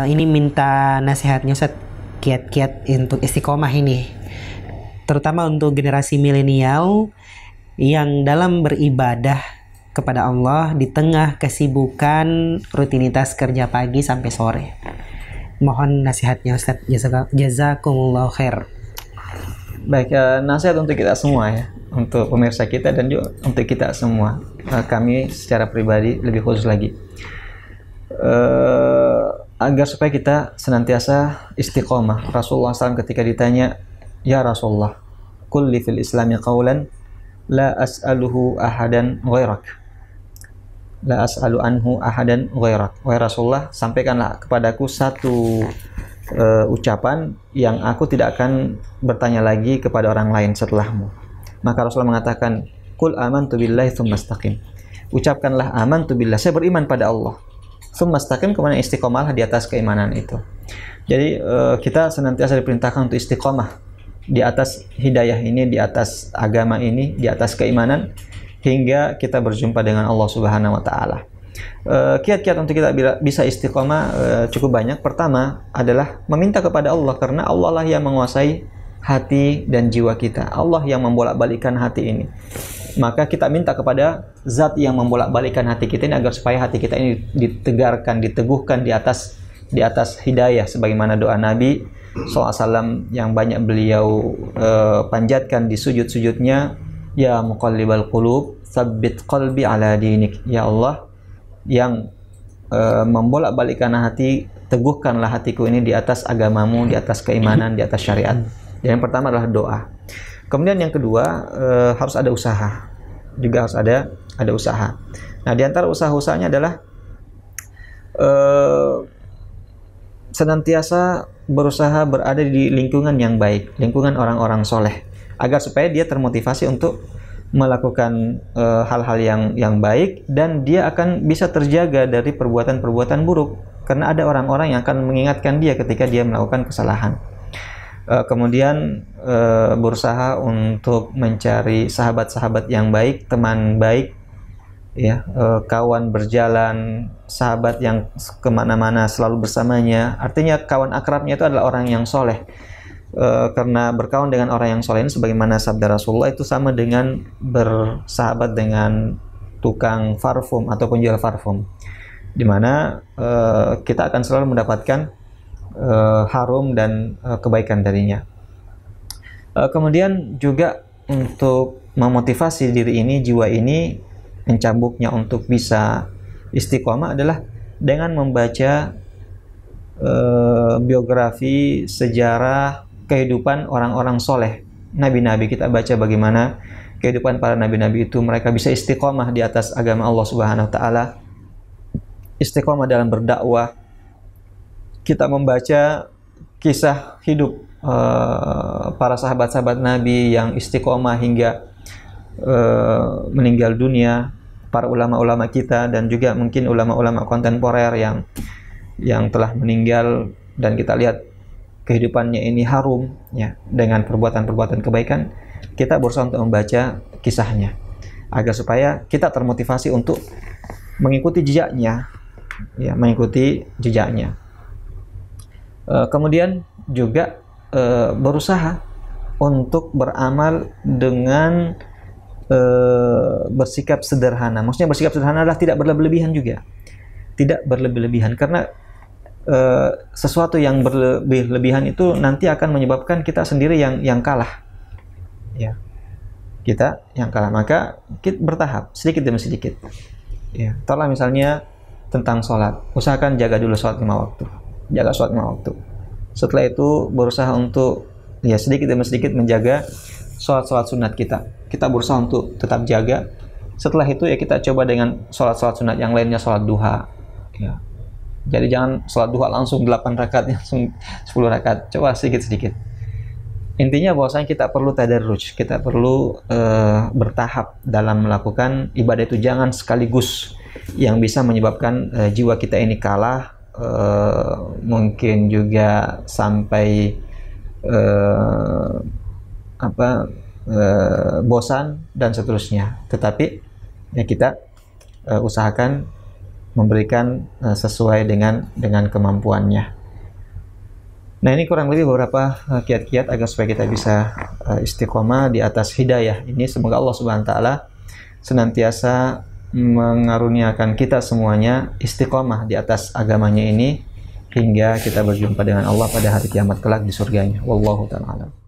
ini minta nasihatnya Ustaz, kiat-kiat untuk istiqomah ini, terutama untuk generasi milenial yang dalam beribadah kepada Allah di tengah kesibukan rutinitas kerja pagi sampai sore. Mohon nasihatnya Ustaz. Jazakumullah khair. Baik, nasihat untuk kita semua ya, untuk pemirsa kita dan juga untuk kita semua. Kami secara pribadi lebih khusus lagi, agar supaya kita senantiasa istiqomah. Rasulullah SAW ketika ditanya, ya Rasulullah, kulli fil islami qawlan la as'aluhu ahadan ghairak, la as'alu anhu ahadan ghairak. Wahai Rasulullah, sampaikanlah kepadaku satu ucapan yang aku tidak akan bertanya lagi kepada orang lain setelahmu. Maka Rasulullah mengatakan, qul amantu billahi tsumma istaqim. Ucapkanlah amantu billah, saya beriman pada Allah. Tsumma istaqim, kemudian istiqomahlah di atas keimanan itu. Jadi kita senantiasa diperintahkan untuk istiqomah di atas hidayah ini, di atas agama ini, di atas keimanan, hingga kita berjumpa dengan Allah Subhanahu wa taala. Kiat-kiat untuk kita bisa istiqomah cukup banyak. Pertama adalah meminta kepada Allah, karena Allah lah yang menguasai hati dan jiwa kita. Allah yang membolak-balikkan hati ini. Maka kita minta kepada zat yang membolak-balikkan hati kita ini, agar supaya hati kita ini ditegarkan, diteguhkan di atas hidayah, sebagaimana doa Nabi SAW yang banyak beliau panjatkan di sujud-sujudnya, ya muqallibal qulub tsabbit qalbi ala dinik. Ya Allah yang membolak-balikkan hati, teguhkanlah hatiku ini di atas agamamu, di atas keimanan, di atas syariat. Yang pertama adalah doa. Kemudian yang kedua, harus ada usaha. Juga harus ada usaha. Nah, di antara usaha-usahanya adalah senantiasa berusaha berada di lingkungan yang baik, lingkungan orang-orang soleh, agar supaya dia termotivasi untuk melakukan hal-hal yang baik, dan dia akan bisa terjaga dari perbuatan-perbuatan buruk, karena ada orang-orang yang akan mengingatkan dia ketika dia melakukan kesalahan. Kemudian berusaha untuk mencari sahabat-sahabat yang baik, teman baik, ya, kawan berjalan, sahabat yang kemana-mana selalu bersamanya. Artinya kawan akrabnya itu adalah orang yang soleh. Karena berkawan dengan orang yang soleh ini, sebagaimana sabda Rasulullah, itu sama dengan bersahabat dengan tukang parfum atau penjual parfum, dimana kita akan selalu mendapatkan harum dan kebaikan darinya. Kemudian juga untuk memotivasi diri ini, jiwa ini, mencambuknya untuk bisa istiqomah adalah dengan membaca biografi, sejarah, kehidupan orang-orang soleh, nabi-nabi. Kita baca bagaimana kehidupan para nabi-nabi itu, mereka bisa istiqomah di atas agama Allah Subhanahu wa taala, istiqomah dalam berdakwah. Kita membaca kisah hidup para sahabat-sahabat Nabi yang istiqomah hingga meninggal dunia, para ulama-ulama kita, dan juga mungkin ulama-ulama kontemporer yang telah meninggal, dan kita lihat kehidupannya ini harum ya dengan perbuatan-perbuatan kebaikan. Kita berusaha untuk membaca kisahnya agar supaya kita termotivasi untuk mengikuti jejaknya, ya, mengikuti jejaknya. Kemudian juga berusaha untuk beramal dengan bersikap sederhana. Maksudnya bersikap sederhana adalah tidak berlebihan juga, tidak berlebihan, karena sesuatu yang berlebihan itu nanti akan menyebabkan kita sendiri yang kalah, ya, kita yang kalah. Maka kita bertahap, sedikit demi sedikit, ya. Taruhlah misalnya tentang sholat, usahakan jaga dulu sholat 5 waktu, jaga sholat 5 waktu. Setelah itu berusaha untuk, ya, sedikit demi sedikit menjaga sholat-sholat sunat kita berusaha untuk tetap jaga. Setelah itu ya kita coba dengan sholat-sholat sunat yang lainnya, sholat duha, ya. Jadi jangan sholat duha langsung 8 rakaat, langsung 10 rakaat. Coba sedikit-sedikit. Intinya bahwasanya kita perlu tadarruj, kita perlu bertahap dalam melakukan ibadah itu. Jangan sekaligus yang bisa menyebabkan jiwa kita ini kalah, mungkin juga sampai bosan dan seterusnya. Tetapi ya kita usahakan memberikan sesuai dengan kemampuannya. Nah, ini kurang lebih beberapa kiat-kiat agar supaya kita bisa istiqomah di atas hidayah ini. Semoga Allah Subhanahu wa taala senantiasa mengaruniakan kita semuanya istiqomah di atas agamanya ini hingga kita berjumpa dengan Allah pada hari kiamat kelak di surganya. Wallahu ta'ala alam.